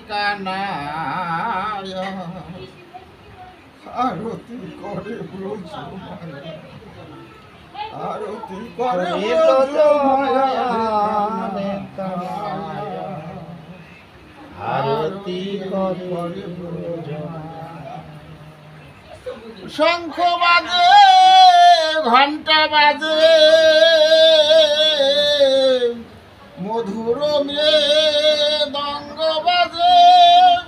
কানায়া আরতি করে ব্রজ মায়া আরতি করে ব্রজ মায়া আরতি করে ব্রজ শঙ্খ বাজে ঘন্টা বাজে মধুর মৃদঙ্গ বাজে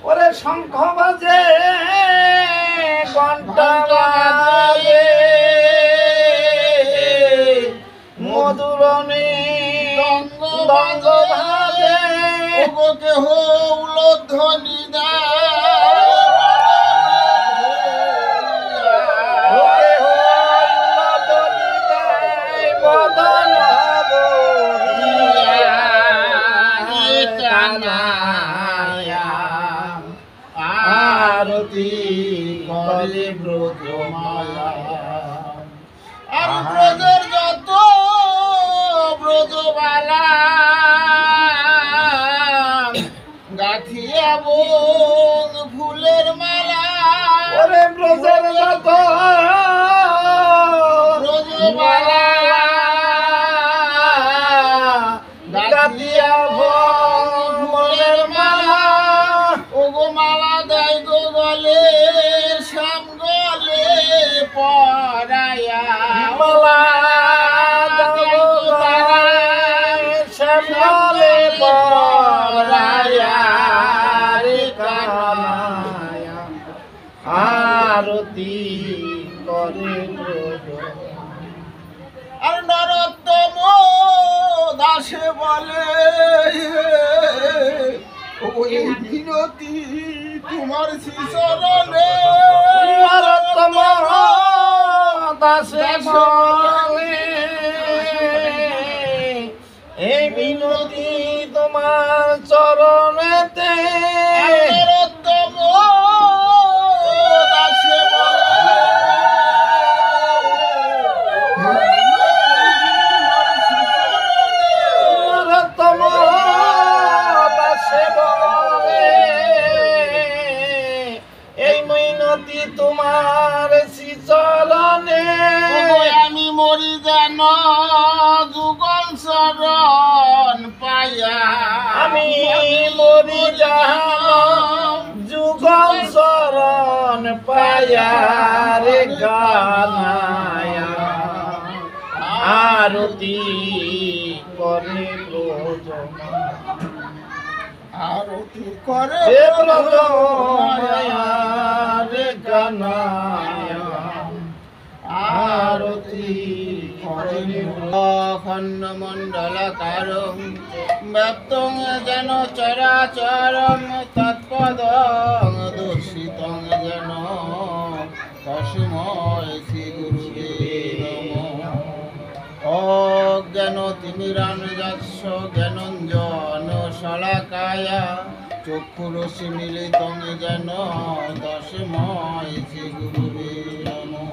ওরে শঙ্খ বাজে ঘন্টা বাজে মধুর মৃদঙ্গ বাজে ওগো কেহ উলধ্বনি আরতি করে ব্রজ মায়া আর ব্রজের যত ব্রজবালা গাথিয়া বোন ফুলের মালা ওরে ব্রজের যত ব্রজবালা গাথিয়া বোন ফুলের মালা ওগো মালা দেয় গো গলে শ্যাম গলে পরায়া মালা দেব শ্যাম গলে পরায়া রে কানায়া আরতি করে ব্রজ আর নরোত্তম দাসে বলে ওই বিনতি তোমার শিশরণে নরোত্তম দাসে বলে এই বিনতি তোমার চরণেতে নরোত্তম দাসে বলে নরোত্তম দাসে বলে এই মিনতি তোমার শ্রীচরণে আমি মরি যেন যুগল শরণ পায়া আমি মরি জানো যুগল শরণ পায়া রে গানায়া আরতি করে ব্রজ আরতি করে হে ব্রজ মায়া রে গানায়া আরতি করে অখণ্ড মণ্ডলকার ব্যাপ্তং যেন চরাচরম তৎপদং দূষিতং যেন তস্মৈ শ্রী গুরুবে নমঃ অজ্ঞান তিমিরাঞ্জস্য জ্ঞানঞ্জন শলাকায়া চক্ষুরশ্মি মিলিতং যেন তস্মৈ শ্রী গুরুবে নমঃ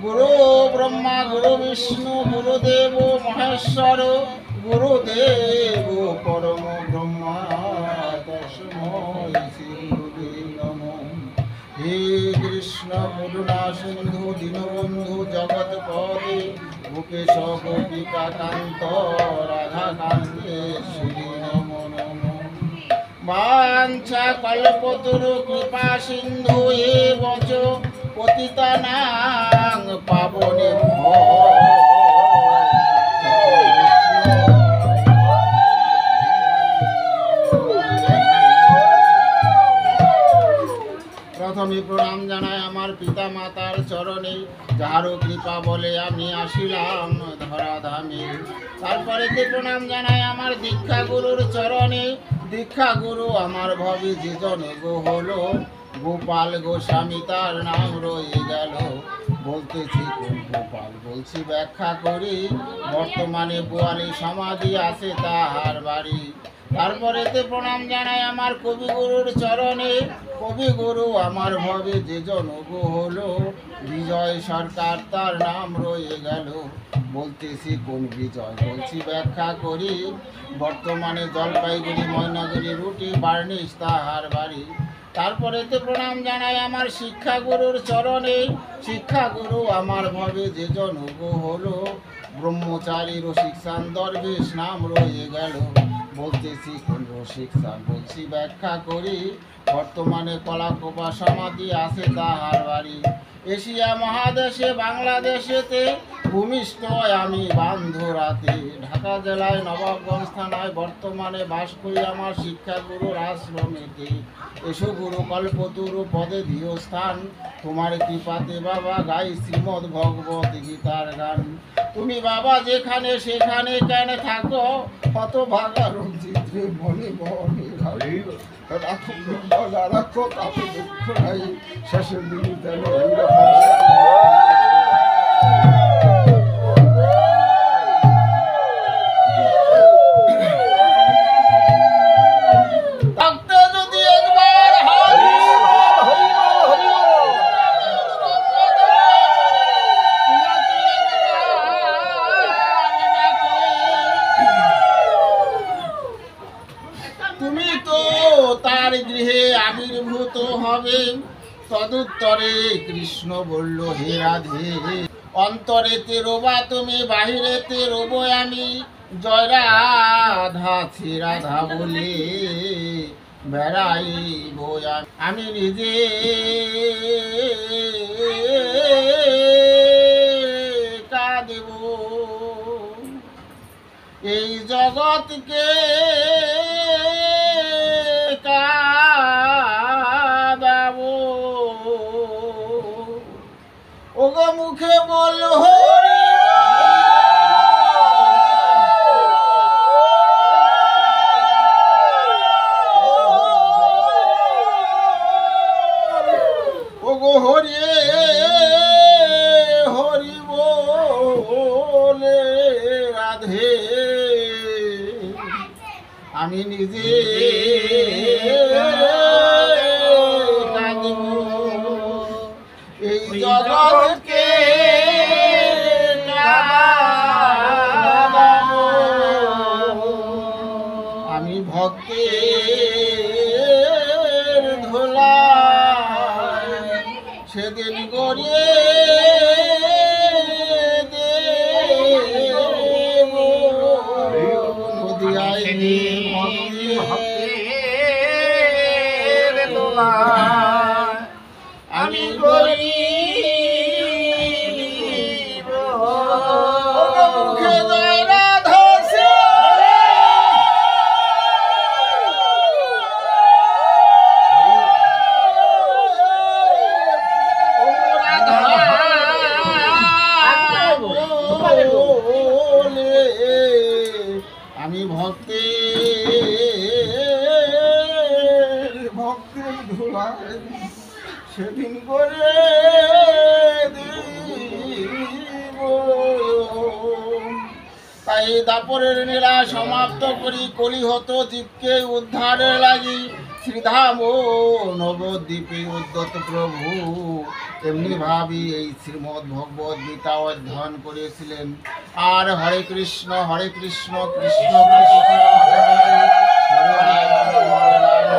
গুরু ব্রহ্মা গুরু বিষ্ণু গুরুদেব মহেশ্বর গুরুদেব পরম ব্রহ্মা তস্মৈ শ্রী গুরুবে নমঃ হে কৃষ্ণ করুণা সিন্ধু দীনবন্ধু জগৎপতে গোপেশ গোপিকা কান্ত রাধা কান্তে শ্রী নমো নমঃ বাঞ্ছা কল্পতরু কৃপা সিন্ধু এব চ পতিতানাং পাবনেভ্যো প্রথমে প্রণাম জানাই আমার পিতা মাতার চরণে যাহারও কৃপা বলে আমি আসিলাম ধরাধামে। তারপরে প্রণাম জানাই আমার দীক্ষা গুরুর চরণে। দীক্ষা গুরু আমার ভবে যেজন গো হলো গোপাল গোস্বামী তার নাম রয়ে গেল। বলতেছি কোন গোপাল বলছি ব্যাখ্যা করি, বর্তমানে বোয়ালি সমাধি আছে তাহার বাড়ি। তারপরেতে প্রণাম জানাই আমার কবিগুরুর চরণে। কবিগুরু আমার ভবে যে জনগ হলো, বিজয় সরকার তার নাম রয়ে গেল। বলতেছি কোন বিজয়, বলছি ব্যাখ্যা করি। বর্তমানে জলপাইগুড়ি ময়নাগুড়ি রুটি বার্নিশ তাহার বাড়ি। তারপরেতে প্রণাম জানাই আমার শিক্ষাগুরুর চরণে। শিক্ষাগুরু আমার ভবে যে জনগ হলো, ব্রহ্মচারী রসিক সান দরবেশ নাম রয়ে গেল। বলতেছি কোন রসিক সান, বলছি ব্যাখ্যা করি। বর্তমানে কলাকোপা সমাধি আছে তাহার বাড়ি। এশিয়া মহাদেশে বাংলাদেশেতে ভূমিষ্ঠ আমি বান্ধরাতে। ঢাকা জেলায় নবাবগঞ্জ থানায় বর্তমানে বাস করি আমার শিক্ষাগুরুর আশ্রমেতে। এসো গুরু কল্পতরু পদে দিও স্থান, তোমার কৃপাতে বাবা গাই শ্রীমদ্ ভগবত গীতার গান। তুমি বাবা যেখানে সেখানে কেন থাকো, কত ভাগা রঞ্জিত্রে মনে মনে রাখো বলা রাখো, তাতে দুঃখ নাই শেষের দিন তেন তুমি তো তার গৃহে আবির্ভূত হবে। তদুত্তরে কৃষ্ণ বলল হে রাধে, অন্তরেতে রোবা তুমি, বাহিরেতে রোব আমি। জয় রাধা শ্রী রাধা বলে বেড়াইব আমি নিজে। কাঁদেব এই জগৎকে কাঁদাবো, ওগো মুখে বল হরি ওগো হরি হরি বলে রাধে আমি নিজে কাঁদিব এই জগৎকে কাঁদাবো। আমি ভক্তের ধোলা সেদিন গড়িয়ে দেব নদিয়ায় ভক্তের দোলা আমি গরিব। মুখে জয় রাধা শ্রী বলে আমি ভক্তের ধুলায় সেদিন করে দিব। তাই দাপরের লীলা সমাপ্ত করি, কলিহত জীবকে উদ্ধারের লাগি। শ্রীধাম ও নবদ্বীপে উদ্যত প্রভু এমনি ভাবি এই শ্রীমদ্ ভগবদ গীতা অধ্যয়ন করেছিলেন। আর হরে কৃষ্ণ কৃষ্ণ কৃষ্ণ হরে রাম, হরে রাম।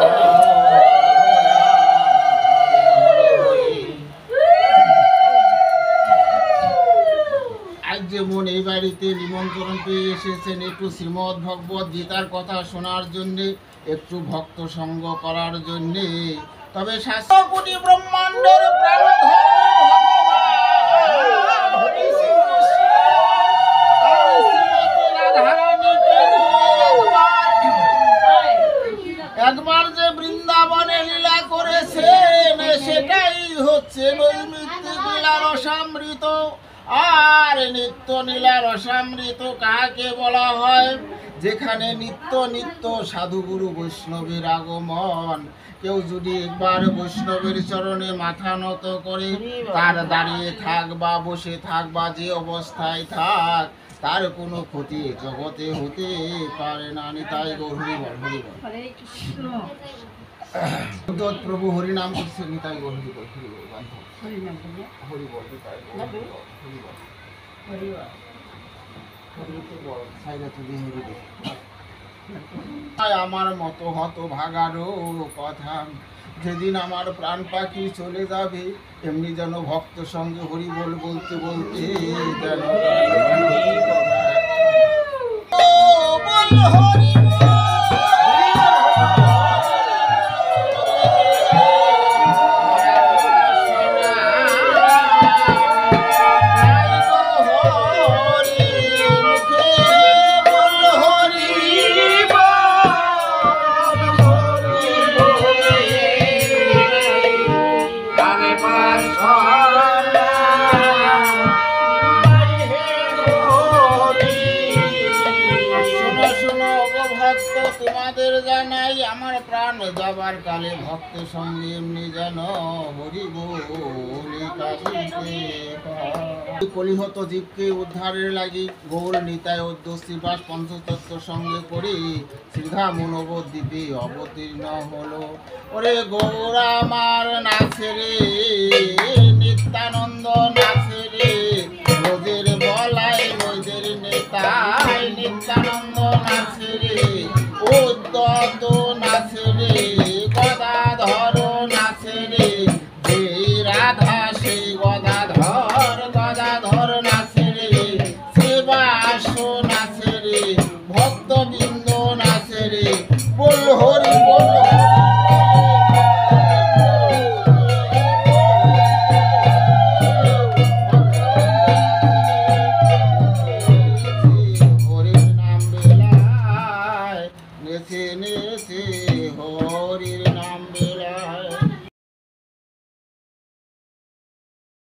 আজ যেমন এই বাড়িতে নিমন্ত্রণ পেয়ে এসেছেন একটু শ্রীমদ্ ভগবদ গীতার কথা শোনার জন্যে, একটু ভক্ত সঙ্গ করার জন্যে, তবে ৭০০ কোটি ব্রহ্মাণ্ডের প্রাণধর একবার যে বৃন্দাবনে লীলা করেছেন, সেটাই হচ্ছে নৈমিত্তিক লীলা রসামৃত। আর নিত্য লীলা রসামৃত কাকে বলা হয়? যেখানে নিত্য নিত্য সাধুগুরু বৈষ্ণবের আগমন। কেউ যদি একবার বৈষ্ণবের চরণে মাথা নত করে, তার দাঁড়িয়ে থাক বা বসে থাক বা যে অবস্থায় থাক, তার কোনো ক্ষতি জগতে হতে পারে না। নিতাই গৌর হরি বল, হরি বল। হরে কৃষ্ণ। উদ্ধত প্রভু হরি নাম করছে, নিতাই গৌর হরি বল, হরি বল, বান্ধব। হরি নাম বলে হরি বল, নিতাই গৌর হরি বল, হরি বল। হরি বল। হরি তো বল, সাইডে তুলি হরি বল। আমার মতো হত ভাগারও কথা, যেদিন আমার প্রাণ পাখি চলে যাবে, এমনি যেন ভক্ত সঙ্গে হরি বল বলতে বলতে যেন তোমাদের জানাই আমার প্রাণ যাবার কালে ভক্ত সঙ্গে এমনি যেন হরি বলে কাঁদিতে পায়। কলিহত জীবকে উদ্ধারের লাগি গৌর নিতাই অধ্যশ্রীবাস পঞ্চতত্ত্ব সঙ্গে করে শ্রীধা মনোবোধ দ্বীপে অবতীর্ণ হলো। ওরে গৌর আমার নাচে রে, নিত্যানন্দ নাচে রে, রোজের বলাই রোজের নেতাই নিত্যানন্দ নাচে রে, উদ্ধত নাচে রে, গদাধর নাচে রে, যেই রাধা সেই গদাধর, গদাধর নাচে রে, শ্রীবাস নাচে রে, ভক্তবৃন্দ নাচে রে, বল হরি বল। হরির নাম বেলায় নেচে নেচে হরির